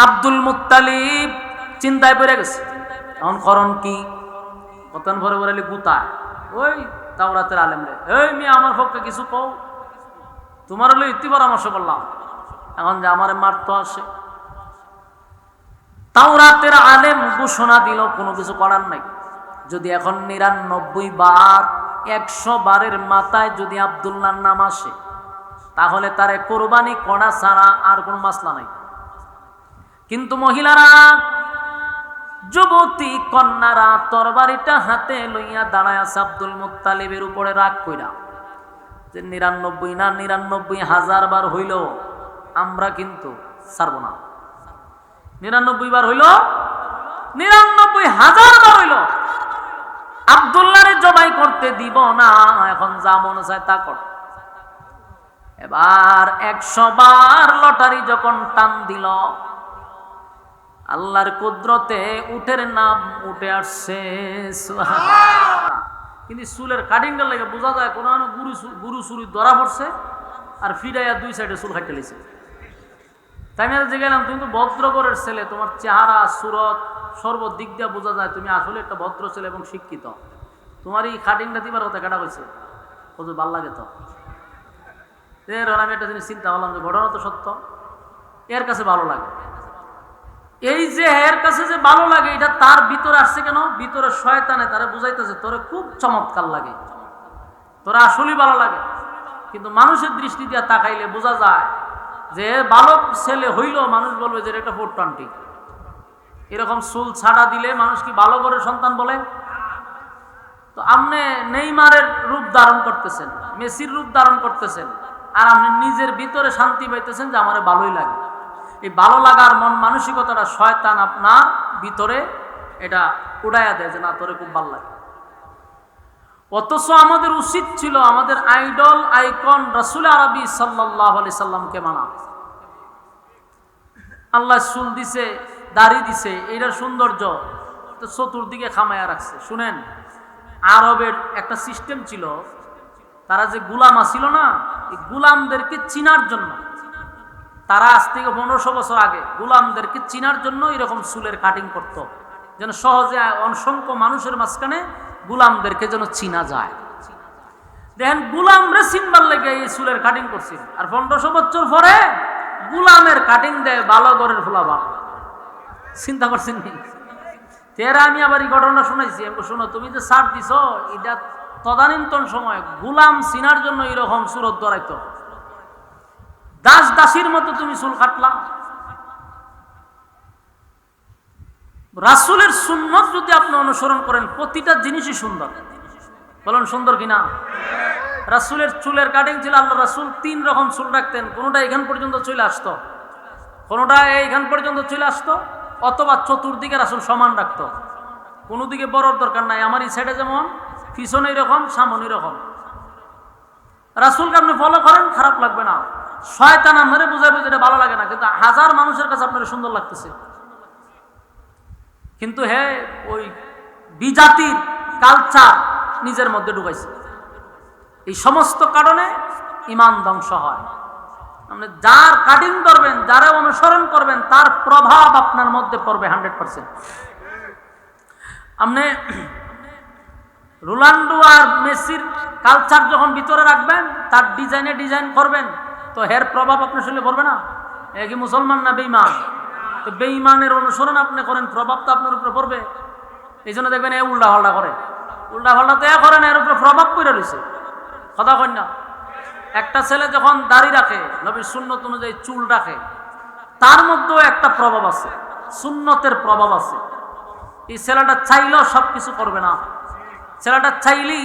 Abdul Muttalib চিন্তায় পড়ে গেছে, এখন করণ কি? কতন ভরে ভরে গুতায় ওই তাওরাতের আলেম রে, এই মেয়ে আমার পক্ষে কিছু কও, তোমার হলো ইতি পরামর্শ করলাম, এখন যে আমার মারতো আসে। তাওরাতের আলেম ঘোষণা দিল কোনো কিছু করার নাই, যদি এখন 99 বার 100 বারের মাথায় যদি আব্দুল্লাহর নাম আসে তাহলে তারে কোরবানি করা ছাড়া আর কোনো মাসলা নাই। কিন্তু মহিলারা, যুবতী কন্যারা তরবারিটা হাতে লইয়া দাঁড়ায় আছে আব্দুল মুত্তালিবের উপরে রাগ কইরা, যে 99 না 99,000 বার হইল আমরা কিন্তু ছাড়ব না। 99 বার হইল, 99,000 বার হইল, আব্দুল্লাহরে জবাই করতে দিব না, এখন যা মনে চায় তা কর। এবার 100 বার লটারি যখন টান দিল, আল্লাহর কুদরতে উটের নাম উঠে আসছে। কিন্তু চুলের কাটিংটা লাগে বোঝা যায় কোন গুরু চুরি ধরা পড়ছে আর ফিরাইয়া 2 সাইডে চুল কাটতে লিছে। তাই আমি যে গেলাম, তুমি তো ভদ্রগরের ছেলে, তোমার চেহারা সুরত সর্বদিক দিয়ে বোঝা যায় তুমি আসলে একটা ভদ্র ছেলে এবং শিক্ষিত, তোমার এই কাটিংটা দিবার কথা কেটা হয়েছে, কত ভাল লাগে তো। আমি একটা জিনিস চিন্তা করলাম যে ঘটনা তো সত্য, এর কাছে ভালো লাগে। এই যে এর কাছে যে ভালো লাগে এটা তার ভিতরে আসছে কেন? ভিতরে শয়তানে তারা বুঝাইতেছে তোরে খুব চমৎকার লাগে, তোরা আসলেই ভালো লাগে। কিন্তু মানুষের দৃষ্টি দিয়ে তাকাইলে বোঝা যায় যে ভালো ছেলে হইলেও মানুষ বলবে যে এটা 420। এরকম চুল ছাড়া দিলে মানুষ কি ভালো করে সন্তান বলে? তো আপনি নেইমারের রূপ ধারণ করতেছেন, মেসির রূপ ধারণ করতেছেন, আর আপনি নিজের ভিতরে শান্তি পাইতেছেন যে আমার ভালোই লাগে। এই ভালো লাগার মন মানসিকতাটা শয়তান আপনার ভিতরে এটা উড়াইয়া দেয় যে না তোরে খুব ভালো লাগে। অথচ আমাদের উচিত ছিল আমাদের আইডল আইকন রাসূল আরবি সাল্লাল্লাহু আলাইহি সাল্লামকে মানা। আল্লাহ চুল দিছে, দাড়ি দিছে, এইটার সৌন্দর্য তো চতুর্দিকে খামায়া রাখছে। শুনেন, আরবের একটা সিস্টেম ছিল, তারা যে গুলাম ছিল না, এই গুলামদেরকে চিনার জন্য তারা আজ থেকে 1500 বছর আগে গুলামদেরকে চিনার জন্য এরকম চুলের কাটিং করত, যেন সহজে অসংখ্য মানুষের মাঝখানে গুলামদেরকে যেন চিনা যায়। দেখেন, গুলামরে চিনবার লেগে এই চুলের কাটিং করছে, আর 1500 বছর পরে গুলামের কাটিং দেয় ভালো ঘরের ফোলাবা। চিন্তা করছেন নি? তেরা আমি আবার এই ঘটনা শুনাইছি, শোনো তুমি যে সার দিছ এটা তদানীন্তন সময় গুলাম চিনার জন্য এরকম সুরত ধরাইতো, দাস দাসীর মতো তুমি চুল কাটলা। রাসূলের সুন্নত যদি আপনি অনুসরণ করেন প্রতিটা জিনিসই সুন্দর। বলুন সুন্দর কিনা? রাসূলের চুলের কাটিং ছিল, আল্লাহ রাসূল 3 রকম চুল রাখতেন, কোনোটা এখান পর্যন্ত চলে আসতো, কোনোটা এইখান পর্যন্ত চলে আসতো, অথবা চতুর্দিকে রাসূল সমান রাখতো, কোনো দিকে বড়র দরকার নাই। আমার এই সাইডে যেমন, পিছনে এরকম, সামনে এরকম। রাসূলকে আপনি ফলো করেন, খারাপ লাগবে না। শয়তান আপনারে বুঝাবে যেটা ভালো লাগে না, কিন্তু হাজার মানুষের কাছে আপনার সুন্দর লাগতেছে। কিন্তু হে ওই বিজাতির কালচার নিজের মধ্যে ঢুকাইছে। এই সমস্ত কারণে ঈমান ধ্বংস হয়। আপনি যার কাটিং করবেন, যারা অনুসরণ করবেন, তার প্রভাব আপনার মধ্যে পড়বে 100%। আপনি রোনাল্ডো আর মেসির কালচার যখন ভিতরে রাখবেন, তার ডিজাইনে ডিজাইন করবেন, তো এর প্রভাব আপনার শরীরে পড়বে না? এ কি মুসলমান না বেঈমান? তো বেঈমানের অনুসরণ আপনি করেন, প্রভাব তো আপনার উপরে পড়বে। এই জন্য দেখবেন এ উল্টা পাল্টা করে, উল্টা পাল্টা তো করেন, এর উপরে প্রভাব পড়ে রয়েছে। কথা কই না? একটা ছেলে যখন দাড়ি রাখে, নবীর সুন্নত অনুযায়ী চুল রাখে, তার মধ্যেও একটা প্রভাব আছে, সুন্নতের প্রভাব আছে। এই ছেলেটা চাইলেও সব কিছু করবে না, ছেলেটা চাইলেই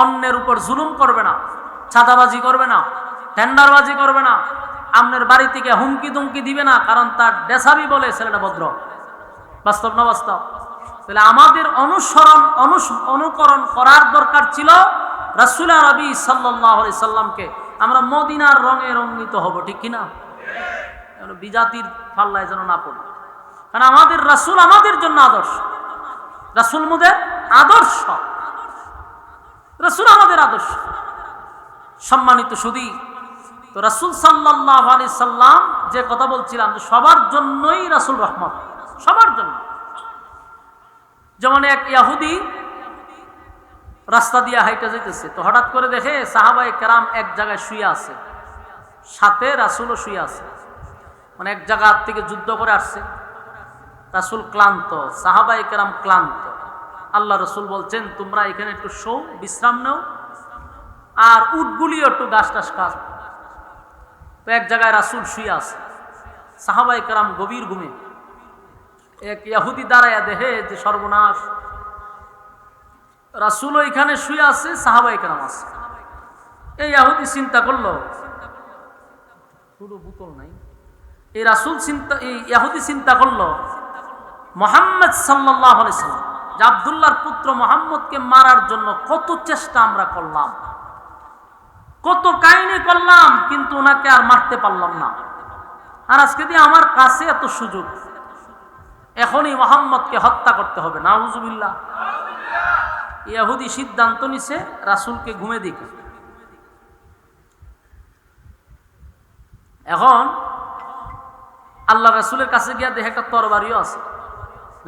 অন্যের উপর জুলুম করবে না, চাঁদাবাজি করবে না, টেন্ডারবাজি করবে না, আপনার বাড়ি থেকে হুমকি দুমকি দিবে না, কারণ তার দেশাবি বলে ছেলেটা ভদ্র। বাস্তব না বাস্তব? তাহলে আমাদের অনুকরণ করার দরকার ছিল রাসূল আরবি সাল্লাল্লাহু আলাইহি সাল্লামকে। আমরা মদিনার রঙে রঙিত হব, ঠিক কিনা? বিজাতির পাল্লায় যেন না পড়ি, কারণ আমাদের রাসূল আমাদের জন্য আদর্শ, রাসূল আমাদের আদর্শ, রাসূল আমাদের আদর্শ। সম্মানিত সুধী, তো রাসূল সাল্লাল্লাহু আলাইহি সাল্লাম যে কথা বলছিলাম যে সবার জন্যই রাসূল রহমত, সবার জন্য। যেমন এক ইহুদি রাস্তা দিয়ে হাইটা যাইতেছে, তো হঠাৎ করে দেখে সাহাবায়ে কেরাম এক জায়গায় শুয়ে আছে, সাথে রাসূলও শুয়ে আছে। মানে এক জায়গা থেকে যুদ্ধ করে আসছে, রাসূল ক্লান্ত, সাহাবায়ে কেরাম ক্লান্ত। আল্লাহ রাসূল বলছেন তোমরা এখানে একটু শো, বিশ্রাম নাও, আর উটগুলিও একটু ঘাস টাস খাও। তো এক জায়গায় রাসূল শুয়ে আছে, সাহাবায়ে কেরাম গভীর ঘুমে। এক ইহুদি দাঁড়ায়া দেখে যে সর্বনাশ, রাসূল এখানে শুয়ে আছে, সাহাবায়ে কেরাম আছে। এই ইহুদি চিন্তা করলো, পুরো বোতল নাই। এই ইহুদি চিন্তা করলো মুহাম্মদ সাল্লাল্লাহু আলাইহি সাল্লাম, যে আব্দুল্লাহর পুত্র মুহাম্মদকে মারার জন্য কত চেষ্টা আমরা করলাম, কত কাহিনী করলাম, কিন্তু ওনাকে আর মারতে পারলাম না। আর আজকে দিয়ে আমার কাছে এত সুযোগ, এখনই মুহাম্মদকে হত্যা করতে হবে। নাউজুবিল্লাহ। ইহুদি সিদ্ধান্ত নিছে রাসূলকে ঘুমে দিকে। এখন আল্লাহ রাসূলের কাছে গিয়া দেখে একটা তরবারিও আছে,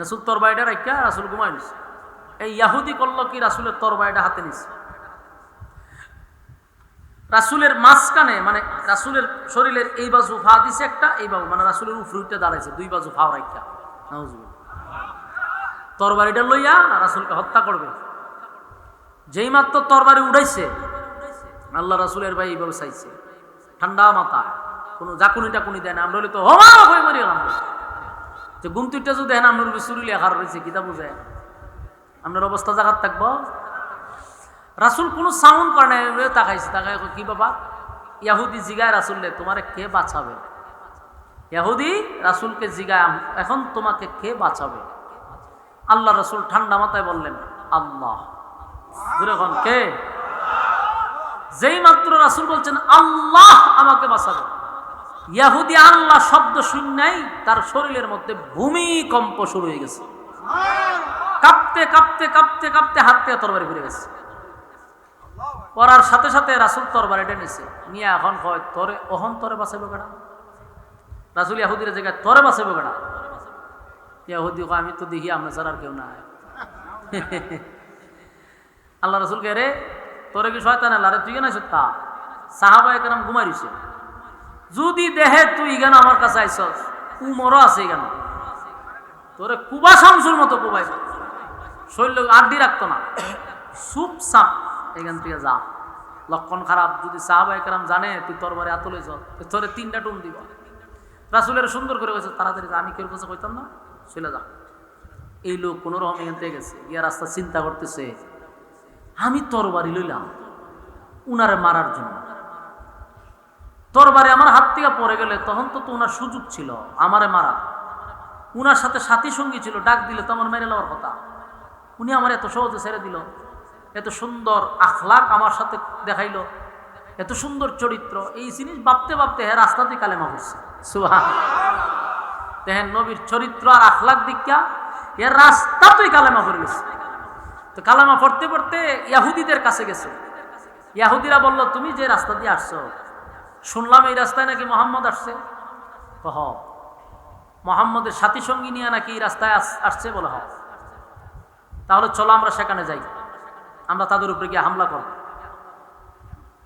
রাসূল তরবারিটা রাখিয়া রাসূল ঘুমাই নিছে। এই ইহুদি করলো কি, রাসূলের তরবারিটা হাতে নিছে, রাসূলের মাঝখানে, মানে রাসূলের শরীরের এই বাজু ফা দিছে একটা, এই বাজু মানে রাসূলের উপরে উঠে দাঁড়াইছে, দুই বাজু ফা রাখিয়া। নাউজুবিল্লাহ। তরবারিটা লইয়া রাসূলকে হত্যা করবে। যেই মাত্র তরবারি উড়াইছে, আল্লাহ রাসূলের ভাই এইভাবে চাইছে, ঠান্ডা মাথায়, কোনো জাকুনি টাকুনি দেয় না। আমরা হলে তো হমা হয়ে মরি গেলাম, যে গুমতিটা যদি দেন আপনার চুরি লেখার রয়েছে, কিতা বুঝায় আপনার অবস্থা জাগাত থাকবো। রাসূল কোনো সাউন্ড করে নাই, তাকাইছে, তাকাই কি বাবা। ইহুদি জিগায় রাসূলকে তোমারে কে বাঁচাবে? ইহুদি রাসূলকে জিগায় এখন তোমাকে কে বাঁচাবে? আল্লাহ রাসূল ঠান্ডা মাথায় বললেন আল্লাহ। এখন কে? যেই মাত্র রাসূল বলছেন আল্লাহ আমাকে বাঁচাবে, ইহুদি আল্লাহ শব্দ শুননাই তার শরীরের মধ্যে ভূমিকম্প শুরু হয়ে গেছে, কাঁপতে কাঁপতে কাঁপতে কাঁপতে হাত থেকে তরবারি ফিরে গেছে। পড়ার সাথে সাথে রাসূল তরবারিটা নিছে, নিয়ে এখন কয় তোরে ওহন তোরে বাঁচাবে কেডা? রাসূল ইহুদির জায়গায় তোরে বাঁচাবে কেডা? ইহুদি কয় আমি তো দেখি আমরা ছাড়া আর কেউ নাই। আল্লাহ রাসূলকে রে তোরে কি শয়তান আল্লাহ রে তুই না সত্তা? সাহাবায়ে কেরাম ঘুমাই রইছে, যদি দেহে তুই কেন আমার কাছে আইছস, উমরও আছে কেন, তোরে কুবা শামসুর মতো কুবাই, শরীর আড্ডি রাখতো না, চুপচাপ এখান থেকে যা। লক্ষণ খারাপ, যদি সাহাবায়ে কেরাম জানে তুই তরবারি হাতে লইছ, তোরে 3টা টুম দিব। রাসূলের সুন্দর করে কইছে তাড়াতাড়ি যা, আমি কেউ কাছে কইতাম না, চলে যা। এই লোক কোনো রকম এখান থেকে গেছে, গিয়া রাস্তা চিন্তা করতেছে আমি তরবারি লইলাম উনারে মারার জন্য, তরবারি আমার হাত থেকে পড়ে গেলে তখন তো উনার সুযোগ ছিল আমারে মারা, উনার সাথে সাথী সঙ্গী ছিল, ডাক দিলে তো আমার মেরে নেওয়ার কথা, উনি আমার এত সহজে ছেড়ে দিল, এত সুন্দর আখলাক আমার সাথে দেখাইলো, এত সুন্দর চরিত্র। এই জিনিস ভাবতে ভাবতে হ্যাঁ রাস্তাতেই কালেমা পড়ছে। সুবহানাল্লাহ। দেখেন নবীর চরিত্র আর আখলাক দীক্ষা এর রাস্তাতেই কালেমা পড়ে গেছে। তো কালেমা পড়তে পড়তে ইহুদিদের কাছে গেছে, ইহুদিরা বলল তুমি যে রাস্তা দিয়ে আসছো, শুনলাম এই রাস্তায় নাকি মুহাম্মদ আসছে। হ, মুহাম্মদের সাথী সঙ্গী নিয়ে নাকি এই রাস্তায় আসছে বলে। হ, তাহলে চলো আমরা সেখানে যাই, আমরা তাদের উপরে গিয়ে হামলা করব।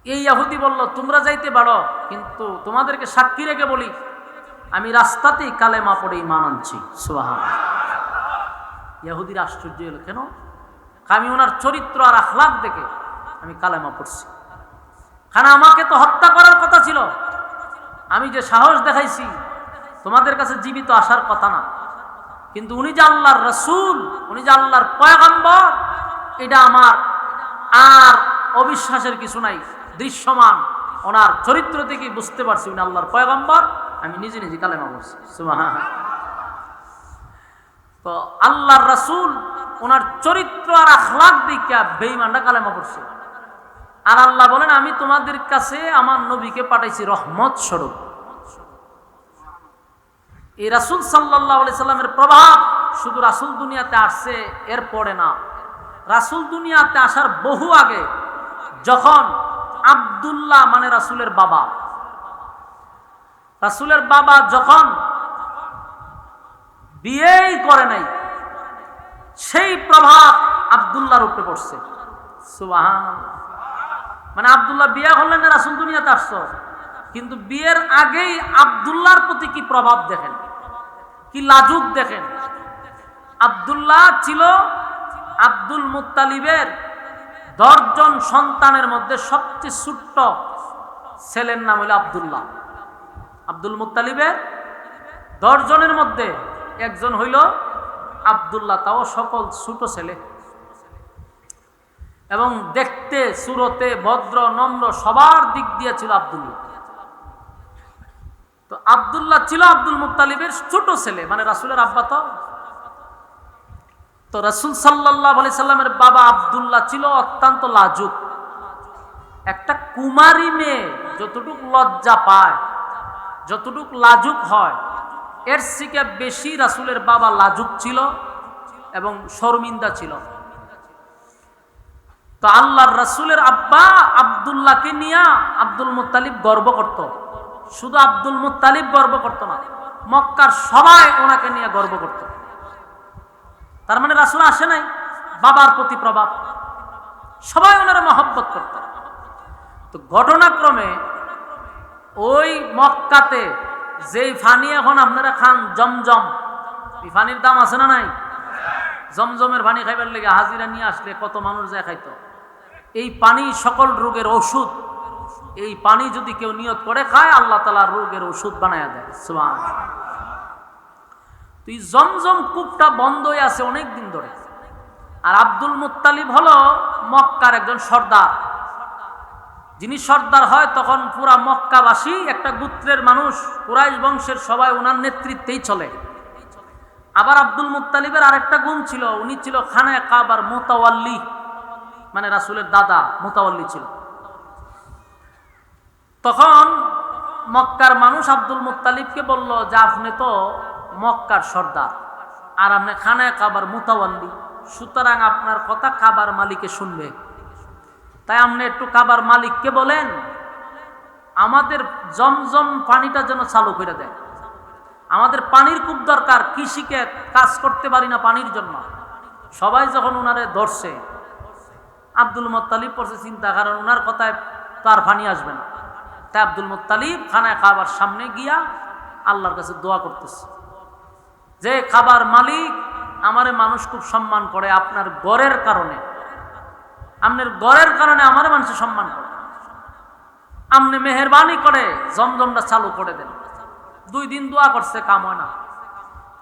এই ইহুদি বলল তোমরা যাইতে পারো, কিন্তু তোমাদেরকে সাক্ষী রেখে বলি আমি রাস্তাতেই কালেমা পড়ে ঈমান আনছি। সুবহানাল্লাহ। ইহুদির আশ্চর্য হলো, কেন? আমি ওনার চরিত্র আর আখলাক দেখে আমি কালেমা পড়ছি, কারণ আমাকে তো হত্যা করার কথা ছিল, আমি যে সাহস দেখাইছি তোমাদের কাছে জীবিত আসার কথা না, কিন্তু উনি যে আল্লাহর রাসূল, উনি যে আল্লাহর পয়গম্বর, এটা আমার আর অবিশ্বাসের কিছু নাই, দৃশ্যমান ওনার চরিত্র থেকে বুঝতে পারছি উনি আল্লাহর পয়গম্বর, আমি নিজে নিজে কালেমা পড়ছি। সুবহানাল্লাহ। তো আল্লাহর রাসূল ওনার চরিত্র আর আখলাক দেখে বেঈমানরা কালেমা পড়ছে। আর আল্লাহ বলেন আমি তোমাদের কাছে আমার নবীকে পাঠাইছি রহমত স্বরূপ। এই রাসূল সাল্লাল্লাহু আলাইহি সাল্লামের প্রভাব শুধু রাসূল দুনিয়াতে আসছে এর পরে না, রাসূল দুনিয়াতে আসার বহু আগে যখন আব্দুল্লাহ মানে রাসূলের বাবা, রাসূলের বাবা যখন বিয়েই করে নাই, সেই প্রভাব আব্দুল্লাহর উপরে পড়ছে। সুবহানাল্লাহ। মানে আব্দুল্লাহ বিয়ে করলেন না, রাসূল দুনিয়াতে আসছে, কিন্তু বিয়ের আগেই আব্দুল্লাহর প্রতি কি প্রভাব দেখেন, কি লাজুক দেখেন। আব্দুল্লাহ ছিল আব্দুল মুত্তালিবের 10 জন সন্তানের মধ্যে সবচেয়ে ছোট্ট ছেলের নাম হলো আব্দুল্লাহ। আব্দুল মুত্তালিবের 10 জনের মধ্যে একজন হইল আব্দুল্লাহ, তাও সকল ছোট ছেলে, এবং দেখতে সুরতে ভদ্র নম্র সবার দিক দিয়ে ছিল আব্দুল্লাহ। তো আব্দুল্লাহ ছিল আব্দুল মুত্তালিবের ছোট ছেলে, মানে রাসূলের আব্বা। তো রাসূল সাল্লাল্লাহু আলাইহি সাল্লামের বাবা আব্দুল্লাহ ছিল অত্যন্ত লাজুক। একটা কুমারী মেয়ে যতটুক লজ্জা পায়, যতটুক লাজুক হয়, এর থেকে বেশি রাসূলের বাবা লাজুক ছিল এবং শর্মিন্দা ছিল। তো আল্লাহর রাসূলের আব্বা আব্দুল্লাহকে নিয়ে আব্দুল মুত্তালিব গর্ব করত। শুধু আব্দুল মুত্তালিব গর্ব করত না, মক্কার সবাই ওনাকে নিয়ে গর্ব করত। তার মানে রাসূল আসে নাই, বাবার প্রতি প্রভাব, সবাই ওনারা মহব্বত করত। তো ঘটনাক্রমে ওই মক্কাতে যেই পানি এখন আপনারা খান জমজম, এই পানির দাম আছে না নাই? জমজমের পানি খাইবার লেগে হাজিরা নিয়ে আসলে কত মানুষ যায় খাইতো। এই পানি সকল রোগের ওষুধ। এই পানি যদি কেউ নিয়ত করে খায়, আল্লাহ তাআলা রোগের ওষুধ বানায়া দেয়। সুবহানাল্লাহ। তুই জমজম কূপটা বন্ধ হয়ে আছে অনেক দিন ধরে। আর আব্দুল মুত্তালিব হলো মক্কার একজন সর্দার। যিনি সর্দার হয় তখন পুরা মক্কাবাসী, একটা গোত্রের মানুষ, কুরাইশ বংশের সবাই ওনার নেতৃত্বেই চলে। আবার আব্দুল মুত্তালিবের আরেকটা গুণ ছিল, উনি ছিল খানায়ে কাবার মুতাওয়াল্লি, মানে রাসূলের দাদা মুতাওয়াল্লি ছিল। তখন মক্কার মানুষ আব্দুল মুত্তালিবকে বলল যে আপনি তো মক্কার সর্দার আর আপনি খানায়ে কাবার মুতাওয়াল্লি, সুতরাং আপনার কথা কাবার মালিকে শুনবে। তাই আপনি একটু কাবার মালিককে বলেন আমাদের জমজম পানিটা যেন চালু করে দেয়। আমাদের পানির খুব দরকার, কৃষিকে কাজ করতে পারি না পানির জন্য। সবাই যখন ওনারে ধরছে, আব্দুল মুত্তালিব পড়ছে চিন্তা, কারণ ওনার কথায় তার পানি আসবে না। তাই আব্দুল মুত্তালিব খানায়ে কাবার সামনে গিয়া আল্লাহর কাছে দোয়া করতেছে যে কাবার মালিক, আমারে মানুষ খুব সম্মান করে আপনার গড়ের কারণে, আপনার গড়ের কারণে আমার মানুষ সম্মান করে, আপনি মেহেরবানি করে জমজমটা চালু করে দেন। 2 দিন দোয়া করছে, কাম হয় না।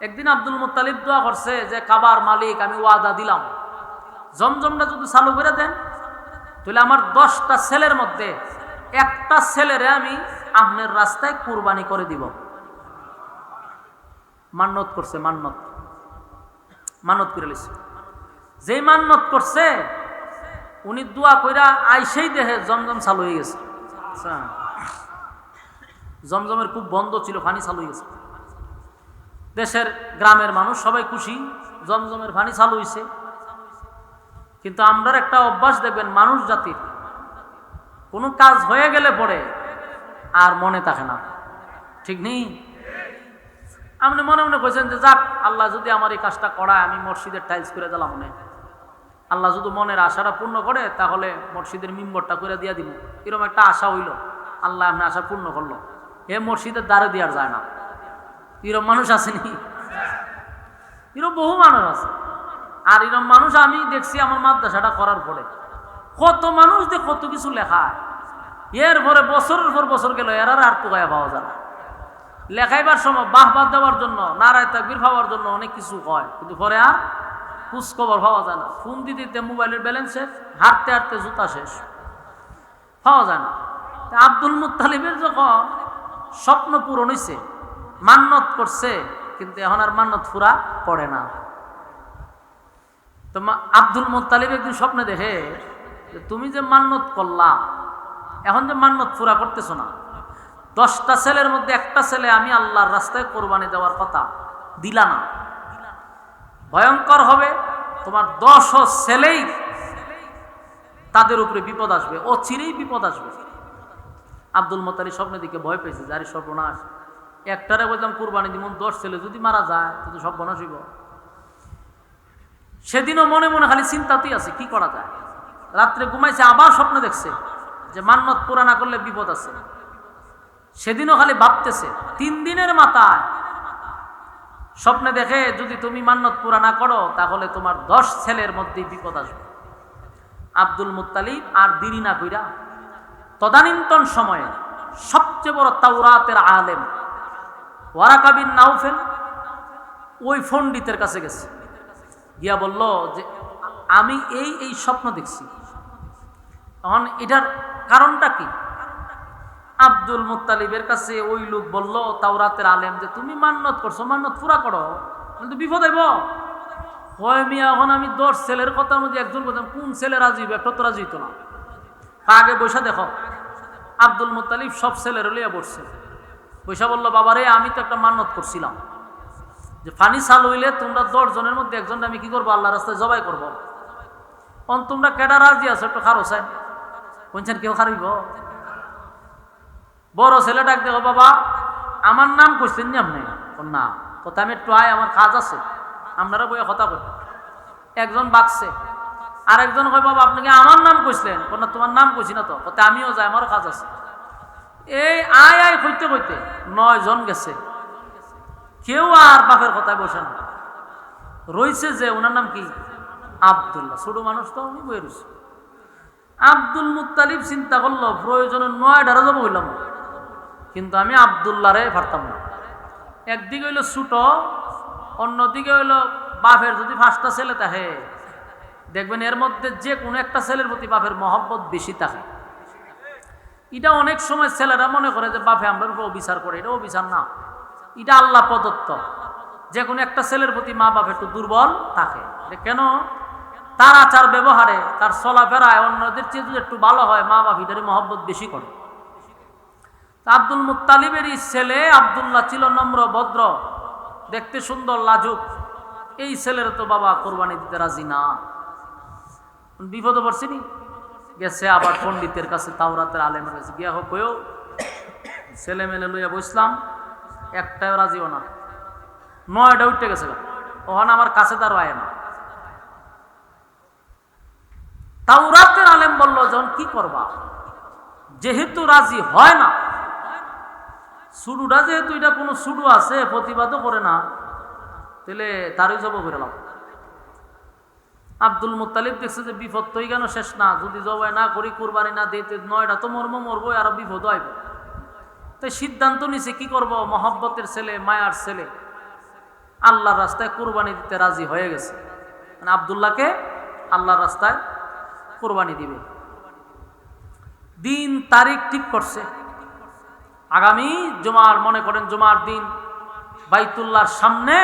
একদিন আব্দুল মুত্তালিব দোয়া করছে যে কাবার মালিক, আমি ওয়াদা দিলাম জমজমটা যদি চালু করে দেন তাহলে আমার 10টা ছেলের মধ্যে একটা ছেলেরে আমি আপনার রাস্তায় কুরবানি করে দিব। মান্নত করছে, মান্নত করে লিছে। যেই মান্নত করছে উনি দোয়া কইরা আইসেই দেখে জমজম চালু হয়ে গেছে। জমজমের খুব বন্ধ ছিল, পানি চালু হয়ে গেছে। দেশের গ্রামের মানুষ সবাই খুশি, জমজমের পানি চালু হয়েছে। কিন্তু আমরা একটা অভ্যাস দেখবেন মানুষ জাতির, কোনো কাজ হয়ে গেলে পরে আর মনে থাকে না, ঠিক নেই? আপনি মনে মনে কইছেন যে যাক, আল্লাহ যদি আমার এই কাজটা করায়, আমি মসজিদের টাইলস করে দিলাম, মনে আল্লাহ যদি মনের আশাটা পূর্ণ করে তাহলে মসজিদের মিম্বরটা করে দিয়া দিব। এরকম একটা আশা হইল, আল্লাহ আপনি আশা পূর্ণ করলো, এ মসজিদের দ্বারে দেওয়ার যায় না। এরকম মানুষ আসেনি? এরকম বহু মানুষ আছে। আর এরকম মানুষ আমি দেখছি আমার মাদ্রাসাটা করার পরে, কত মানুষ দিয়ে কত কিছু লেখা, এর পরে বছরের পর বছর গেল, এর আর তো গায়ে পাওয়া যায় না। লেখাইবার সময় বাহবাদ দেওয়ার জন্য, নারায় তাকবীর পাওয়ার জন্য অনেক কিছু হয়, কিন্তু পরে আর খোঁজ খবর পাওয়া যায় না। ফোন দিতে দিতে মোবাইলের ব্যালেন্স শেষ, হাঁটতে হাঁটতে জুতা শেষ, পাওয়া যায় না। আব্দুল মুত্তালিবের যখন স্বপ্ন পূরণ হয়েছে, মান্নত করছে, কিন্তু এখন আর মান্নত পুরা পড়ে না। তো আব্দুল মুত্তালিব একদিন স্বপ্নে দেখে তুমি যে মান্নত করলা, এখন যে মান্নত পুরা করতেছো না, 10টা ছেলের মধ্যে একটা ছেলে আমি আল্লাহর রাস্তায় কোরবানি দেওয়ার কথা দিলা না, ভয়ঙ্কর হবে। তোমার 10 ছেলেই তাদের উপরে বিপদ আসবে, ও চিরেই বিপদ আসবে। আব্দুল মুত্তালিব স্বপ্নের দিকে ভয় পেয়েছে, যারি সর্বনাশ, একটারে বললাম কুরবানি দিব, 10 ছেলে যদি মারা যায় তো সব বনাশ হইব। সেদিনও মনে মনে খালি চিন্তাতেই আছে কি করা যায়। রাত্রে ঘুমাইছে, আবার স্বপ্ন দেখছে যে মান্নত পুরা না করলে বিপদ আছে। সেদিনও খালি ভাবতেছে। 3 দিনের মাথায় স্বপ্নে দেখে যদি তুমি মান্নত পুরা না করো তাহলে তোমার 10 ছেলের মধ্যে বিপদ আসবে। আব্দুল মুত্তালিব আর দেরি না কইরা তদানীন্তন সময়ে সবচেয়ে বড় তাওরাতের আলেম ওয়ারাকা বিন নাউফেল ওই পণ্ডিতের কাছে গেছে, গিয়া বলল যে আমি এই স্বপ্ন দেখছি, তখন এটার কারণটা কি? আব্দুল মুত্তালিবের কাছে ওই লোক বলল, তাওরাতের আলেম, যে তুমি মান্নত করছো, মান্নত পুরা করো, কিন্তু বিপদ হইব। হয় মিয়া, এখন আমি 10 ছেলের কথার মধ্যে একজন বলতাম, কোন ছেলে রাজি হইবে? একটা তো রাজি হইতো না। আগে বৈশা দেখো। আব্দুল মুত্তালিব সব ছেলের লইয়া বসছে, বৈশা বলল, বাবারে আমি তো একটা মান্নত করছিলাম যে পানি চাল হইলে তোমরা 10 জনের মধ্যে একজনটা আমি কি করবো? আল্লাহ রাস্তায় জবাই করবো। অন তোমরা কেডা রাজি আছো? একটু খারো চাই বলছেন, কেউ খারিব? বড় ছেলে ডাক দেখো, বাবা আমার নাম কইছেন নি আপনি? না, কথা আমি একটু আয়, আমার কাজ আছে, আপনারা বইয়া কথা কই। একজন বাকছে, আর একজন কয়, বাবা আপনাকে আমার নাম কইছিলেন? না, তোমার নাম কইছি না তো। কথা আমিও যাই, আমারও কাজ আছে। এই আয় আয় কইতে কইতে 9 জন গেছে, কেউ আর বাপের কথায় বসে না। রইছে যে ওনার নাম কি? আব্দুল্লাহ। ছোট মানুষ তো, উনি বয়ে রয়েছে। আব্দুল মুত্তালিব চিন্তা করলো, প্রয়োজনে 9 যাব হইলাম, কিন্তু আমি আব্দুল্লাহরে পারতাম না। একদিকে হইলো ছোট, অন্যদিকে হইলো বাপের যদি 5টা ছেলে থাকে, দেখবেন এর মধ্যে যে কোনো একটা ছেলের প্রতি বাপের মহব্বত বেশি থাকে। এটা অনেক সময় ছেলেরা মনে করে যে বাপে আমরা উপর অবিচার করে, এটা অবিচার না, এটা আল্লাহ প্রদত্ত। যে কোনো একটা ছেলের প্রতি মা বাপ একটু দুর্বল থাকে। কেন? তার আচার ব্যবহারে, তার চলাফেরায় অন্যদের চেয়ে যদি একটু ভালো হয়, মা বাপ এটারই মহব্বত বেশি করে। আব্দুল মুত্তালিবেরই ছেলে আব্দুল্লাহ ছিল নম্র, ভদ্র, দেখতে সুন্দর, লাজুক। এই ছেলের তো বাবা কোরবানি দিতে রাজি না। বিপদে পড়ছিনি, গেছে আবার পণ্ডিতের কাছে, তাওরাতের আলেমের কাছে গিয়া হোক, ছেলে মেলে লইয়া বসলাম, একটাও রাজিও না। 9টা উঠতে গেছে, ওখানে আমার কাছে তারও আয় না। তাওরাতের আলেম বলল, যখন কি করবা, যেহেতু রাজি হয় না, সুডুটা যেহেতু এটা কোনো সুডু আছে, প্রতিবাদও করে না, তাহলে তারই জব করে লাভ। আব্দুল মুত্তালিব দেখছে যে বিপদ তো কেন শেষ না, যদি জবাই না করি, কুরবানি না দিতে 9টা তো মরবো, আরো বিপদ হইব। তাই সিদ্ধান্ত নিছে কি করব, মহব্বতের ছেলে, মায়ার ছেলে আল্লাহর রাস্তায় কুরবানি দিতে রাজি হয়ে গেছে। মানে আব্দুল্লাহকে আল্লাহর রাস্তায় কুরবানি দিবে। দিন তারিখ ঠিক করছে, আগামী জুমার, মনে করেন জুমার দিন বাইতুল্লাহর সামনে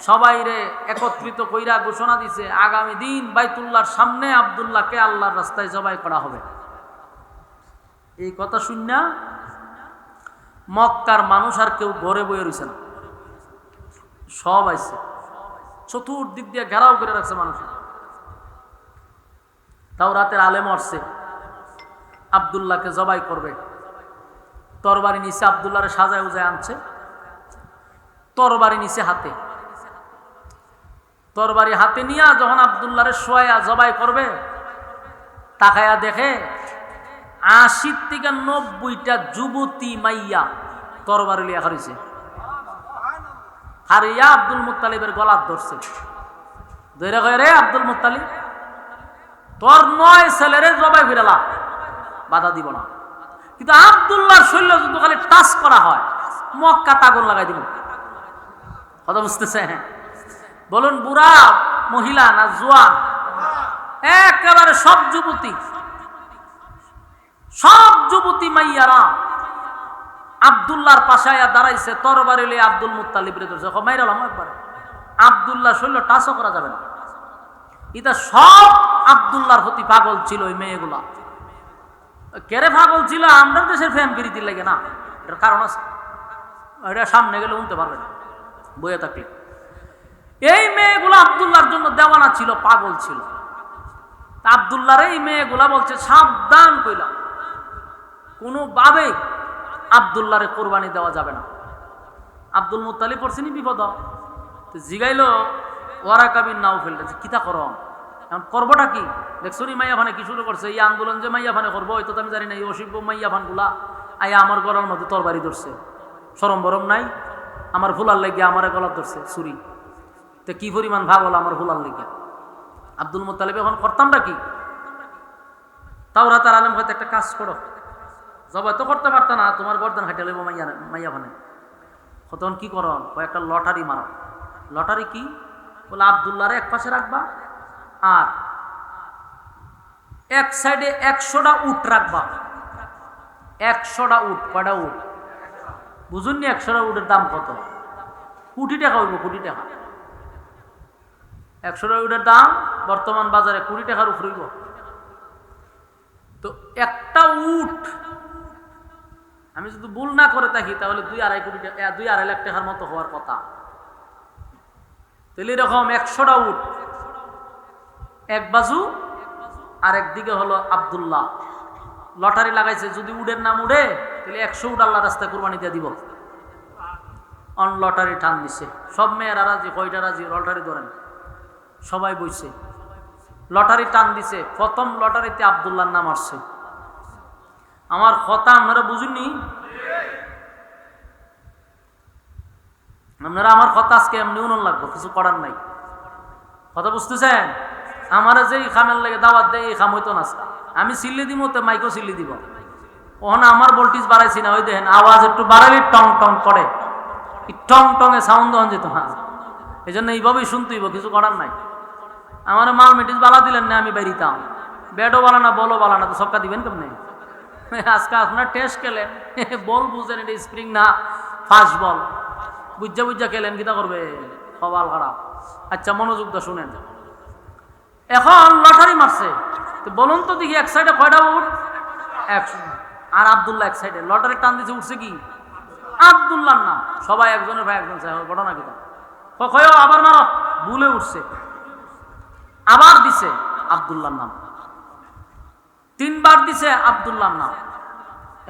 সবাইরে একত্রিত কইরা ঘোষণা দিছে, আগামী দিন বাইতুল্লাহর সামনে আব্দুল্লাহকে আল্লাহর রাস্তায় জবাই করা হবে। এই কথা শুননা মক্কার মানুষ আর কেউ ঘরে বয়ে রয়েছে না, সব আইছে, চতুর্দিক দিয়ে ঘেরাও করে রাখছে মানুষ। তাওরাতের আলেম আসছে, আব্দুল্লাহকে জবাই করবে। তরবারি নিচে আব্দুল্লাহরে সাজায় উজায় আনছে, তরবারি নিচে হাতে, তরবারি হাতে নিয়ে যখন আব্দুল্লাহরে শোয়া জবাই করবে, তাকায়া দেখে 80 থেকে 90টা যুবতী মাইয়া তরবারি লিয়া হারিয়েছে। আর ইয়া আব্দুল মুত্তালিবের গলার ধরছে, ধরে কয়, রে আব্দুল মুত্তালিব, তোর 9 ছেলেরে জবাই ফিরালা, বাধা দিব না, কিন্তু আব্দুল্লাহর শৈল্য যদি খালি টাচ করা হয়, মক্কা আগুন লাগাই দিব। কথা বুঝতেছে? বলুন, বুড়া মহিলা না জোয়ান, একেবারে সব যুবতী মাইয়ারা আব্দুল্লাহর পাশে দাঁড়াইছে, তরবারি লইয়া আব্দুল মুত্তালিব রে ধরছে, মাইরালাম একবার। আব্দুল্লাহ শৈল্য টাচও করা যাবে না। এটা সব আব্দুল্লাহর প্রতি পাগল ছিল। ওই মেয়েগুলা কেরে পাগল ছিল? আমরা দেশের ফ্যান প্রীতি লাগে না, এটার কারণ আছে, এটা সামনে গেলে উনতে পারবে না বইয়ে থাকলে। এই মেয়েগুলো আব্দুল্লাহর জন্য দেওয়ানা ছিল, পাগল ছিল। আব্দুল্লাহর এই মেয়েগুলা বলছে, সাবধান কইলাম, কোনোভাবে আব্দুল্লাহরে কোরবানি দেওয়া যাবে না। আব্দুল মুত্তালিব পড়ছিনি বিপদ, জিগাইল ওয়ারাকা বিন নাউফেল, কিতা করম এখন করবোটা কি? দেখছো নি মাইয়া ফানে কি শুরু করছে, এই আন্দোলন যে মাইয়া ফানে করবো হয়তো আমি জানি না, এই অসিব্য মাইয়া ফান গুলা আইয়া আমার গলার মধ্যে তরবারি ধরছে, সরম বরম নাই, আমার ফুলার লেগে আমার গলার ধরছে ছুরি, তো কি পরিমাণ ভাগ হলো আমার ফুলার লেগে। আব্দুল মুত্তালিব এখন করতামটা কি? তাওরাতের আলেম হয়তো একটা কাজ করো, জবাই তো করতে পারত না, তোমার গর্দান হাইটা লইব মাইয়া ফানে, তখন কি করো? একটা লটারি মারো। লটারি কি? বলে আব্দুল্লাহরে এক পাশে রাখবা আর এক সাইডে 100টা উট রাখবা। 100টা উট, কয়টা উট বুঝুননি? 100টা উটের দাম কত? কোটি টাকা হইব, কোটি টাকা। 100টা উটের দাম বর্তমান বাজারে কোটি টাকার উপর হইব। তো একটা উট আমি যদি ভুল না করে থাকি তাহলে 2-2.5 লাখ টাকার মতো হওয়ার কথা। তাহলে এরকম 100টা উট এক বাজু আর একদিকে হলো আব্দুল্লাহ, লটারি লাগাইছে, যদি উডের নাম উড়ে তাহলে 100 উট আল্লাহ রাস্তায় কুরবানি দিয়ে দিব। অন লটারি টান দিছে, সব মেয়েরা রাজি, কয়টা রাজি? লটারি ধরেন, সবাই বইছে, লটারি টান দিছে। প্রথম লটারিতে আব্দুল্লাহর নাম আসছে। আমার কথা আপনারা বুঝুননি? আপনারা আমার কথা আজকে এমনি উনন লাগবো, কিছু করার নাই। কথা বুঝতেছেন? আমার যে খামের লাগে দাওয়াত দেয় এই খাম হইতো না। আমি সিল্লি দিব, তো মাইকও সিল্লি দিব। ওখানে আমার ভোল্টেজ বাড়াইছি না, ওই দেখেন আওয়াজ একটু বাড়ালে টং টং করে, টং টং এ সাউন্ড হন যেত। হ্যাঁ, এই জন্য এইভাবেই শুনতেইব, কিছু করার নাই। আমার মাল মেটিস বালা দিলেন না, আমি বেরিতাম। ব্যাটও বালা না, বলও বালা না, তো সবকা দিবেন কেমনে? আজকে আপনার টেস্ট খেলেন, বল বুঝেন এটা স্প্রিং না ফাস্ট বল, বুঝা বুঝা খেলেন, কিতা করবে? সবাল খারাপ। আচ্ছা মনোযোগ দা শুনেন, এখন লটারি মারছে, তো বলুন তো দেখি এক সাইডে কয়টা উঠ? 100। আর আব্দুল্লাহ এক সাইডে লটারি টান দিছে, উঠছে কি? আব্দুল্লাহর নাম। সবাই একজনের ভাই একজন চাই, ঘটনা কিতা কয় আবার মারো, ভুলে উঠছে, আবার দিছে আব্দুল্লাহর নাম, 3 বার দিছে আব্দুল্লাহর নাম।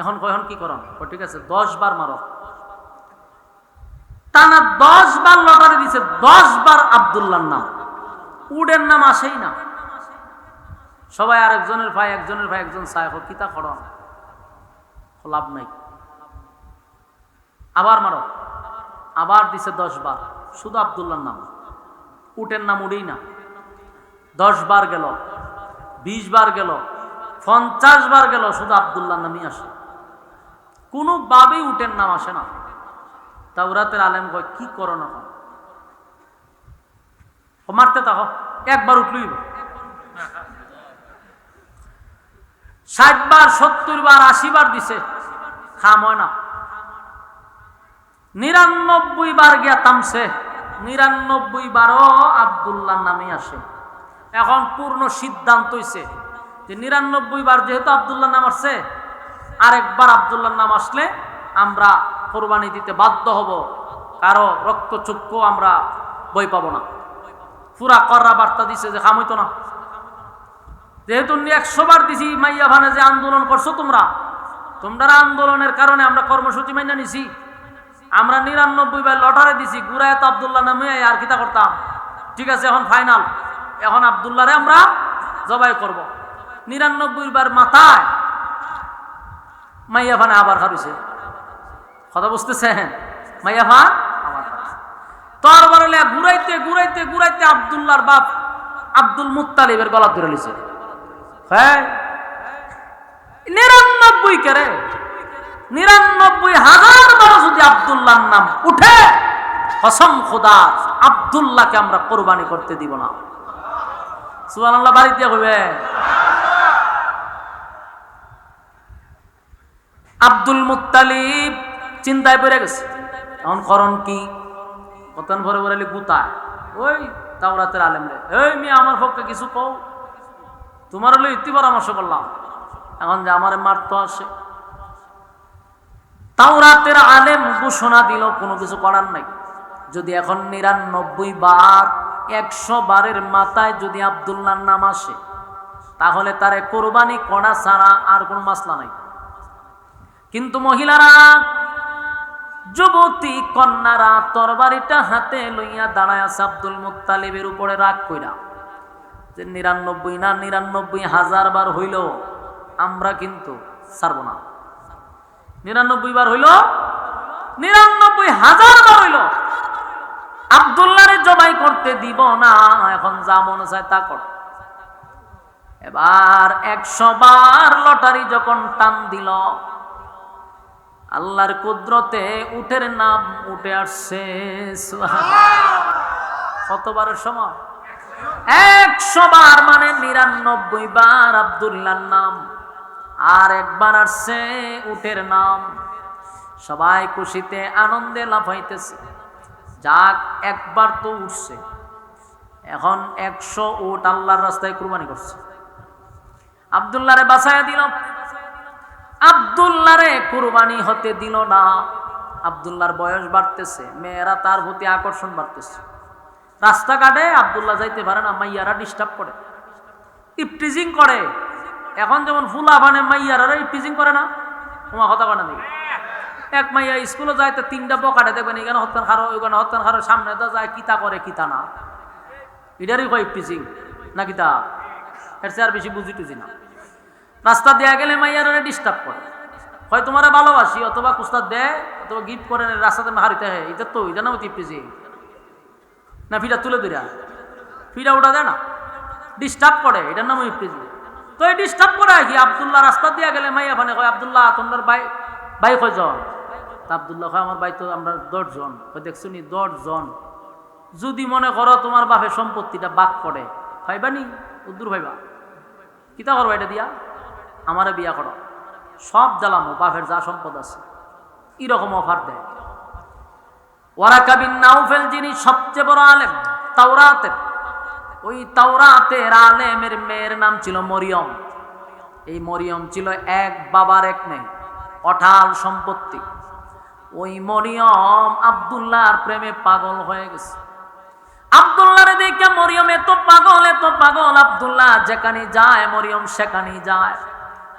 এখন কয়খন কি করন? ঠিক আছে 10 বার মারো। টানা 10 বার লটারি দিছে, 10 বার আব্দুল্লাহর নাম, উডের নাম আসেই না। সবাই আর একজনের ভাই একজন চায়, কিতা করন? লাভ নাই, আবার মারো। আবার দিছে 10 বার, শুধু আব্দুল্লাহর নাম, উটের নাম উড়েই না। 10 বার গেল, 20 বার গেল, 50 বার গেল, শুধু আব্দুল্লাহর নামই আসে, কোনোভাবেই উটের নাম আসে না। তাওরাতের আলেম কয় কি করো না, মারতে থাকো, একবার উঠলই 60 বার 70 বার 80 বার দিছে, খাম হয় না। 99 বার গিয়া থামছে, 99 বারও আব্দুল্লাহর নামই আসে। এখন পূর্ণ সিদ্ধান্ত হইছে যে 99 বার যেহেতু আব্দুল্লাহর নাম আসছে, আরেকবার আব্দুল্লাহর নাম আসলে আমরা কোরবানি দিতে বাধ্য হব, কারো রক্তচক্ষু আমরা বই পাবো না। পুরা কররা বার্তা দিছে যে খাম হইতো না, যেহেতু 100 বার দিছি, মাইয়া ভানে যে আন্দোলন করছো তোমরা আন্দোলনের কারণে আমরা কর্মসূচি মাইনা নিছি, আমরা 99 বার লটারি দিছি, গুড়ায় তো আব্দুল্লাহ নামে আর কিতা করতাম? ঠিক আছে, এখন ফাইনাল, এখন আব্দুল্লাহরে আমরা জবাই করব। 99 বার মাথায় মাইয়া ভানে আবার খাবিছে। কথা বুঝতেছেন? মাইয়া ভান আবার খাবিছে, তরবারে ঘুরাইতে ঘুরাইতে ঘুরাইতে আব্দুল্লাহর বাপ আব্দুল মুত্তালিবের গলা ধরে লিছে। হ্যাঁ, 99 কেরে 99,000 বার যদি আব্দুল্লাহর নাম উঠে, কসম খোদা আব্দুল্লাহকে আমরা কোরবানি করতে দিব না। সুবহানাল্লাহ, বাড়িতে কইবে। আব্দুল মুত্তালিব চিন্তায় পড়ে গেছে, এখন করণ কি? কতন ভরে ভরে গুতায় ওই তাওরাতের আলেম রে, এই মেয়ে আমার পক্ষে কিছু কও, তোমার হলো ইতি পরামর্শ করলাম, এখন যে আমার মারতো আসে। তাওরাতের আলেম ঘোষণা দিল কোনো কিছু করার নাই, যদি এখন 99 বার 100 বারের মাথায় যদি আব্দুল্লাহর নাম আসে, তাহলে তারে কোরবানি করা ছাড়া আর কোনো মাসলা নাই। কিন্তু মহিলারা যুবতী কন্যারা তরবারিটা হাতে লইয়া দাঁড়ায় আছে আব্দুল মুত্তালিবের উপরে রাগ কইরা যে 99 না 99,000 বার হইল আমরা কিন্তু ছাড়ব না। 99 বার হইল, 99,000 বার হইল আব্দুল্লাহরে জবাই করতে দিব না, এখন যা মনে চায় তা কর। এবার 100 বার লটারি যখন টান দিল, আল্লাহর কুদরতে উটের নাম উঠে আসছে। কতবারের সময়? 100 বার, মানে 99 বার আব্দুল্লাহর নাম, আর একবার আসছে উটের নাম। সবাই খুশিতে আনন্দে লাফাইতেছে। যাক, একবার তো উঠছে, এখন 100 উট আল্লাহর রাস্তায় কুরবানি করছে। আব্দুল্লাহরে বাঁচায়া দিল, আব্দুল্লাহরে কুরবানি হতে দিল না। আব্দুল্লাহর বয়স বাড়তেছে, মেয়েরা তার প্রতি আকর্ষণ বাড়তেছে। রাস্তাঘাটে আব্দুল্লাহ যাইতে পারে না, মাইয়ারা ডিস্টার্ব করে, ইপটিজিং করে। এখন যেমন ফুলা বানে মাইয়ারা ইপটিজিং করে না, তোমার হতা বানা দিবে। এক মাইয়া স্কুলে যায়, তো 3টা পকাটে দেখবেন, এখানে হত্যান খারো, ওইখানে হত্যান খারো, সামনে তো যায় কিতা করে কিতা না, এটারই কয় ইপটিজিং না কিতা। এর চেয়ে আর বেশি বুঝি টুঝি না। রাস্তা দেয়া গেলে মাইয়ারা ডিস্টার্ব করে, হয় তোমার ভালোবাসি, অথবা কুস্তাদ দেয়, অথবা গিফট করে রাস্তাতে হারিতে হয়। এটা তো এটা না ইপটিজিং না, ফিটা তুলে দিরা ফিটা ওটা দেয় না, ডিস্টার্ব করে, এটার নাম ইপটিজিং। তো এই ডিস্টার্ব করে কি আব্দুল্লাহ রাস্তা দিয়া গেলে মাইয়া ফানে কয়, আব্দুল্লাহ তোমার ভাই কয়জন? তা আব্দুল্লাহ কয়, আমার ভাই তো আমরা 10 জন। দেখছো নি 10 জন? যদি মনে করো তোমার বাপের সম্পত্তিটা বাক করে, ভাইবা নি উদ্দুর ভাইবা, কিতা করবো এটা দিয়া? আমারে বিয়া করো, সব জ্বালামো, বাপের যা সম্পদ আছে। এরকম অফার দেয়। ওয়ারাকা বিন নাউফেল, যিনি সবচেয়ে বড় আলেম তাওরাতের, ওই তাওরাতের আলেমের মেয়ের নাম ছিল মরিয়ম। এই মরিয়ম ছিল এক বাবার এক মেয়ে, অঢাল সম্পত্তি। ওই মরিয়ম আব্দুল্লাহর প্রেমে পাগল হয়ে গেছে। আব্দুল্লাহরে দেখে মরিয়ম এত পাগল, এত পাগল, আব্দুল্লাহ যেখানে যায় মরিয়ম সেখানেই যায়।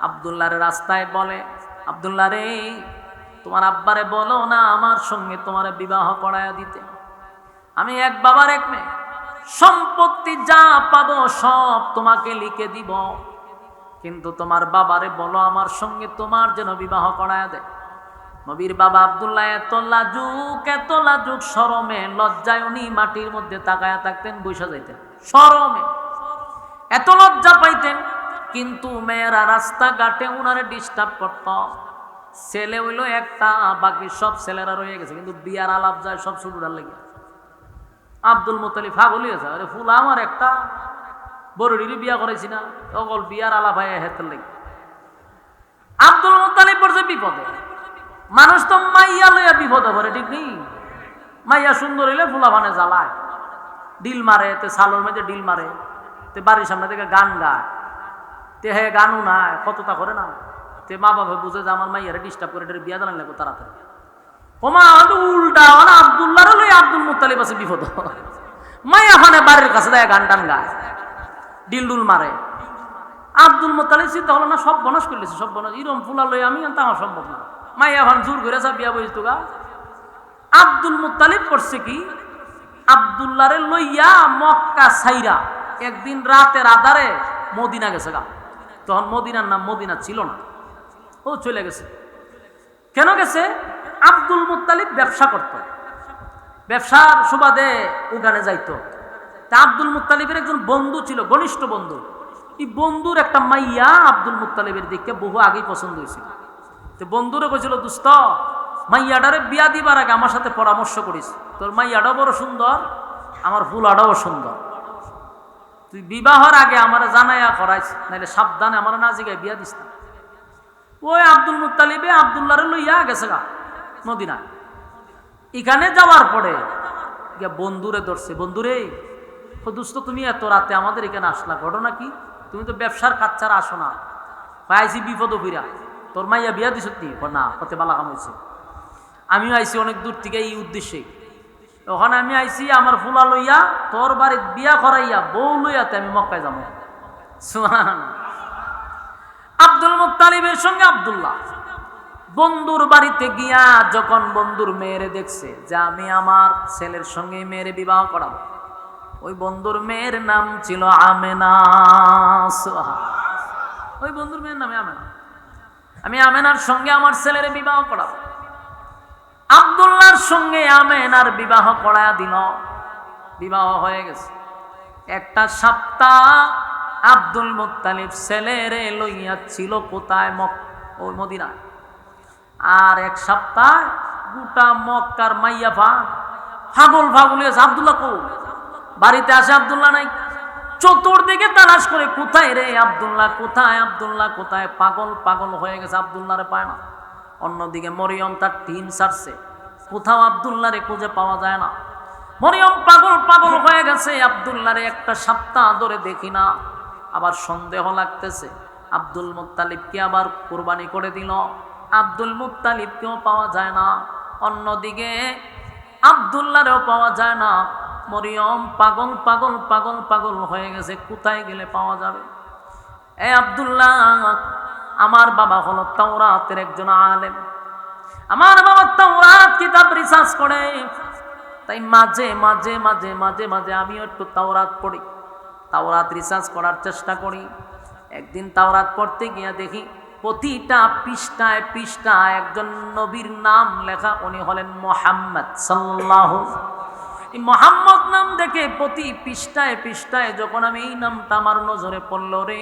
আব্দুল্লাহর রাস্তায় বলে, আব্দুল্লাহ রে, তোমার আব্বারে বলো না আমার সঙ্গে তোমার বিবাহ করায়া দিতে। আমি এক বাবার এক মেয়ে, সম্পত্তি যা পাবো সব তোমাকে লিখে দিব, কিন্তু তোমার বাবারে বলো আমার সঙ্গে তোমার যেন বিবাহ করায়া দেয়। নবীর বাবা আব্দুল্লাহ এত লাজুক, শরমে লজ্জায় উনি মাটির মধ্যে তাকায়া থাকতেন, বৈশা যাইতেন শরমে, এত লজ্জা পাইতেন। কিন্তু মেয়েরা রাস্তাঘাটে উনারে ডিস্টার্ব করত। ছেলে হইল একটা, বাকি সব ছেলেরা রয়ে গেছে, কিন্তু বিয়ার আলাপ যায় সব শুরুটার লেগে। আব্দুল মুত্তালিব পাগল হয়ে যায়, আরে ফুল আমার একটা বড়ির বিয়া করেছি না, সকল বিয়ার আলাপ হয় হেতের লেগে। আব্দুল মুত্তালিব পড়ছে বিপদে। মানুষ তো মাইয়া লইয়া বিপদে পড়ে, ঠিক নেই? মাইয়া সুন্দর হইলে ফুলা ভানে জ্বালায়, ডিল মারে, তে সালোর মেঝে ডিল মারে, তে বাড়ির সামনে থেকে গান গায়, তে হে গানও না কতটা করে না, তে মা বাবা বুঝে যে আমার মাইয়ারে ডিস্টার্ব করে, এটা বিয়া জ্বালান লাগবে তাড়াতাড়ি। ওমা উল্টা, মানে আব্দুল্লাহ লই আব্দুল মুত্তালিব আছে বিপদ। মাইয়া ফানে বাড়ির কাছে দেয় গান টান গায়, ডিল ডুল মারে। আব্দুল মুত্তালিব চিন্তা হলো না, সব বনাশ করলেছে, সব বনাশ, এরম ফুলা লই আমি আমার সম্ভব না। মাইয়া ফান জোর করে যা বিয়া বইতো গা। আব্দুল মুত্তালিব করছে কি, আব্দুল্লাহরে লইয়া মক্কা ছাইরা একদিন রাতের আধারে মদিনা গেছে গা। তখন মদিনার নাম মদিনা ছিল না, ও চলে গেছে। কেন গেছে? আব্দুল মুত্তালিব ব্যবসা করত, ব্যবসার সুবাদে ওখানে যাইতো। তা আব্দুল মুত্তালিবের একজন বন্ধু ছিল, ঘনিষ্ঠ বন্ধু। এই বন্ধুর একটা মাইয়া আব্দুল মুত্তালিবের দিকে বহু আগেই পছন্দ হয়েছিল। তো বন্ধুরে কইছিল, দোস্ত মাইয়াডারে বিয়া দিবার আগে আমার সাথে পরামর্শ করিস, তোর মাইয়াটাও বড় সুন্দর, আমার ফুলাটাও সুন্দর, তুই বিবাহর আগে আমার জানাইয়া করাইস, নাইলে সাবধানে আমার না জিগায় বিয়া দিস না। ওই আব্দুল মুত্তালিবে আব্দুল্লাহরে লইয়া গেছে গা মদিনা। এখানে যাওয়ার পরে বন্ধুরে ধরছে, বন্ধুরে দোস্ত তুমি এত রাতে আমাদের এখানে আসলা, ঘটনা কি? তুমি তো ব্যবসার কাজ ছাড়া আসো না। আইসি বিপদ ফিরা, তোর মাইয়া বিয়া দিস না, কতে বালা কাম হয়েছে। আমিও আইসি অনেক দূর থেকে এই উদ্দেশ্যে। ওখানে আমি আইসি আমার ফুলা লইয়া তোর বাড়ির বিয়া করাইয়া বউ লইয়াতে আমি মক্কায় যাবো। সুবহানাল্লাহ। আব্দুল মুত্তালিবের সঙ্গে আব্দুল্লাহ বন্ধুর বাড়িতে গিয়া যখন বন্ধুর মেয়েরে দেখছে যে আমি আমার ছেলের সঙ্গে মেয়েরে বিবাহ করাবো, ওই বন্ধুর মেয়ের নাম ছিল আমেনা। ওই বন্ধুর মেয়ের নামে আমেনা। আমি আমেনার সঙ্গে আমার ছেলের বিবাহ করাবো। আব্দুল্লাহর সঙ্গে আমেনার বিবাহ করায়া দিল। বিবাহ হয়ে গেছে। একটা সপ্তাহ আব্দুল মুত্তালিব ছেলেরে লইয়া ছিল কোথায়? ওই মদিনায়। আর এক সপ্তাহ গোটা মক্কার মাইয়া ফাগল ফাগল হয়েছে। আব্দুল্লাহ কো বাড়িতে আসে, আব্দুল্লাহ নাই। চতুর্দিকে তালাশ করে, কোথায় রে আব্দুল্লাহ, কোথায় আব্দুল্লাহ, কোথায়? পাগল পাগল হয়ে গেছে, আব্দুল্লাহ রে পায় না। অন্যদিকে মরিয়ম তার টিম ছাড়ছে, কোথাও আব্দুল্লাহ রে খুঁজে পাওয়া যায় না। মরিয়ম পাগল পাগল হয়ে গেছে, আব্দুল্লাহ রে একটা সপ্তাহ ধরে দেখি না। আবার সন্দেহ লাগতেছে, আব্দুল মুত্তালিবকে আবার কুরবানি করে দিল, আব্দুল মুত্তালিবকেও পাওয়া যায় না। অন্যদিকে আব্দুল্লাহরেও পাওয়া যায় না। মরিয়ম পাগল পাগল পাগল পাগল হয়ে গেছে, কোথায় গেলে পাওয়া যাবে? এ আব্দুল্লাহ, আমার বাবা হলো তাওরাতের একজন আলেম। আমার বাবা তাওরাত কিতাব রিসার্চ করে, তাই মাঝে মাঝে মাঝে মাঝে মাঝে আমিও একটু তাওরাত পড়ি, তাওরাত রিসার্চ করার চেষ্টা করি। একদিন তাওরাত পড়তে গিয়ে দেখি প্রতিটা পৃষ্ঠায় পৃষ্ঠায় একজন নবীর নাম লেখা, উনি হলেন মুহাম্মদ সাল্লাল্লাহু। এই মুহাম্মদ নাম দেখে প্রতি পৃষ্ঠায় পৃষ্ঠায় যখন আমি এই নামটা আমার নজরে পড়ল রে,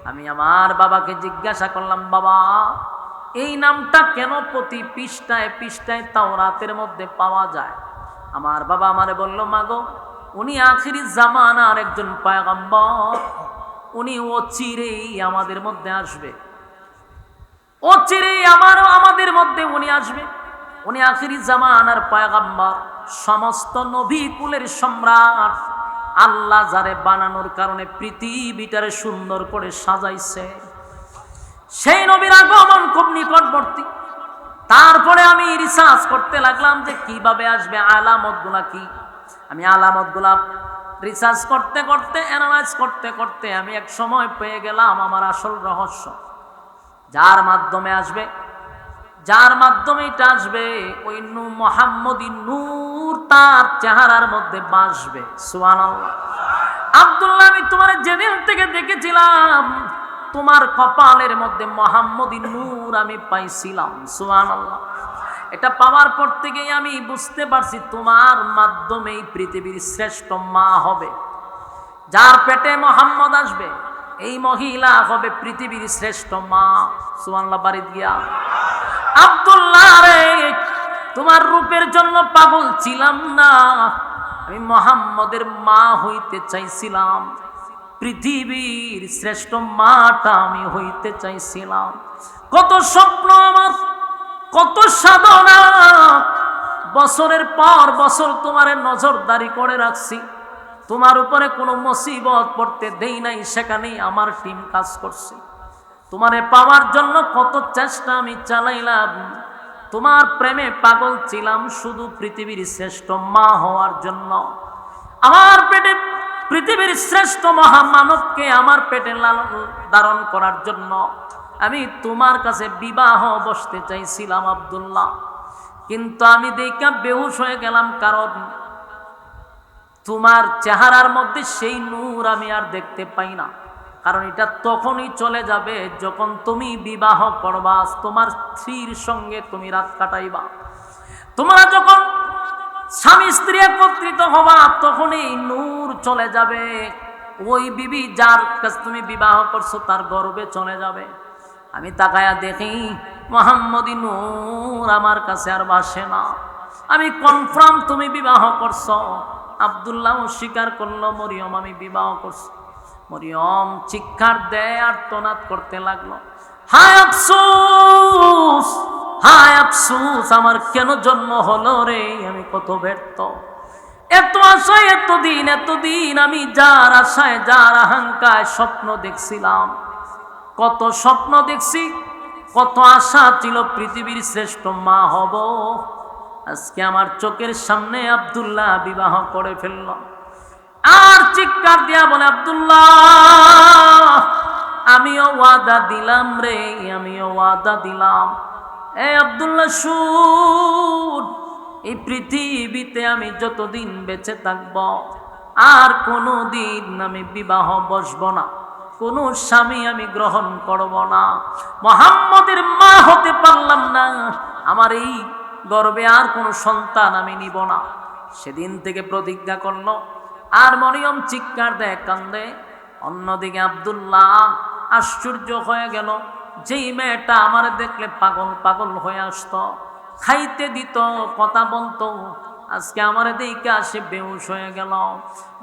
আমি আমার বাবাকে জিজ্ঞাসা করলাম, বাবা এই নামটা কেন প্রতি পৃষ্ঠায় পৃষ্ঠায় তাওরাতের মধ্যে পাওয়া যায়? আমার বাবা আমারে বলল, মাগো উনি আখিরি জামানার একজন পয়গম্বর, উনি অচিরেই আমাদের মধ্যে আসবে, অচিরেই আমাদের মধ্যে উনি আসবে। উনি আখিরি জামানার পয়গম্বর, সমস্ত নবী কুলের সম্রাট। আল্লাহ যারে বানানোর কারণে পৃথিবীটারে সুন্দর করে সাজাইছে, সেই নবীর আগমন খুব নিকটবর্তী। তারপরে আমি রিসার্চ করতে লাগলাম যে কিভাবে আসবে, আলামতগুলা কি। আমি আলামতগুলা রিসার্চ করতে করতে, অ্যানালাইজ করতে করতে আমি এক সময় পেয়ে গেলাম আমার আসল রহস্য। যার মাধ্যমে আসবে, যার মাধ্যমে এটা আসবে, ওই মুহাম্মদী নূর তার চেহারার মধ্যে বাসবে। সুবহানাল্লাহ। আব্দুল্লাহ, আমি তোমার যেদিন থেকে দেখেছিলাম তোমার কপালের মধ্যে মুহাম্মদী নূর আমি পাইছিলাম। সুবহানাল্লাহ। এটা পাওয়ার পর থেকেই আমি বুঝতে পারছি তোমার মাধ্যমেই পৃথিবীর শ্রেষ্ঠ মা হবে। যার পেটে মুহাম্মদ আসবে, এই মহিলা হবে পৃথিবীর শ্রেষ্ঠ মা। সুবহানাল্লাহ। বাড়ি গিয়া আব্দুল্লাহ রে, তোমার রূপের জন্য পাগল ছিলাম না, আমি মুহাম্মদের মা হইতে চাইছিলাম, পৃথিবীর শ্রেষ্ঠ মাটা আমি হইতে চাইছিলাম। কত স্বপ্ন আমার, কত সাধনা, বছরের পর বছর তোমারে নজরদারি করে রাখছি, তোমার উপরে কোনো মুসিবত পড়তে দেই নাই, সেখানেই আমার টিম কাজ করছে। তোমারে পাওয়ার জন্য কত চেষ্টা আমি চালাইলাম, তোমার প্রেমে পাগল ছিলাম শুধু পৃথিবীর শ্রেষ্ঠ মা হওয়ার জন্য। আমার পেটে পৃথিবীর শ্রেষ্ঠ মহামানবকে আমার পেটে লালন ধারণ করার জন্য আমি তোমার কাছে বিবাহ বসতে চাইছিলাম আব্দুল্লাহ, কিন্তু আমি দেখা বেহুশ হয়ে গেলাম, কারণ তোমার চেহারার মধ্যে সেই নূর আমি আর দেখতে পাই না। কারণ এটা তখনই চলে যাবে যখন তুমি বিবাহ করবা, তোমার স্ত্রীর সঙ্গে তুমি রাত কাটাইবা। তোমরা যখন স্বামী স্ত্রী একত্রিত হবা, তখনই নূর চলে যাবে। ওই বিবি যার কাছে তুমি বিবাহ করছো তার গর্বে চলে যাবে। আমি তাকায়া দেখি মুহাম্মদী নূর আমার কাছে আর ভাসে না। আমি কনফার্ম তুমি বিবাহ করছো। আব্দুল্লাহ স্বীকার করলো, মরিয়ম আমি বিবাহ করছি। মরিয়ম চিৎকার দেয় আর তোনাত করতে লাগলো, হায় আফসোস, হায় আফসোস, আমার কেন জন্ম হলো রে, আমি কত ব্যর্থ। এত আশায় এতদিন আমি যার আশায় যার আকাঙ্ক্ষায় স্বপ্ন দেখছিলাম, কত স্বপ্ন দেখছি, কত আশা ছিল পৃথিবীর শ্রেষ্ঠ মা হব, আজকে আমার চোখের সামনে আব্দুল্লাহ বিবাহ করে ফেলল। আর চিৎকার দিয়া বলে, আব্দুল্লাহ আমিও ওয়াদা দিলাম রে, আমিও ওয়াদা দিলাম, এ আব্দুল্লাহ শুন, এই পৃথিবীতে আমি যতদিন বেঁচে থাকব আর কোনো দিন আমি বিবাহ বসব না, কোনো স্বামী আমি গ্রহণ করব না। মুহাম্মদের মা হতে পারলাম না, আমার এই গর্ভে আর কোনো সন্তান আমি নিব না। সেদিন থেকে প্রতিজ্ঞা করলো। আর মরিয়ম চিৎকার দেয়, কান্দে। অন্যদিকে আব্দুল্লাহ আশ্চর্য হয়ে গেল, যেই মেয়েটা আমার দেখলে পাগল পাগল হয়ে আসতো, খাইতে দিত, কথা বলতো, আজকে আমার দেখে সে বেহুশ হয়ে গেল।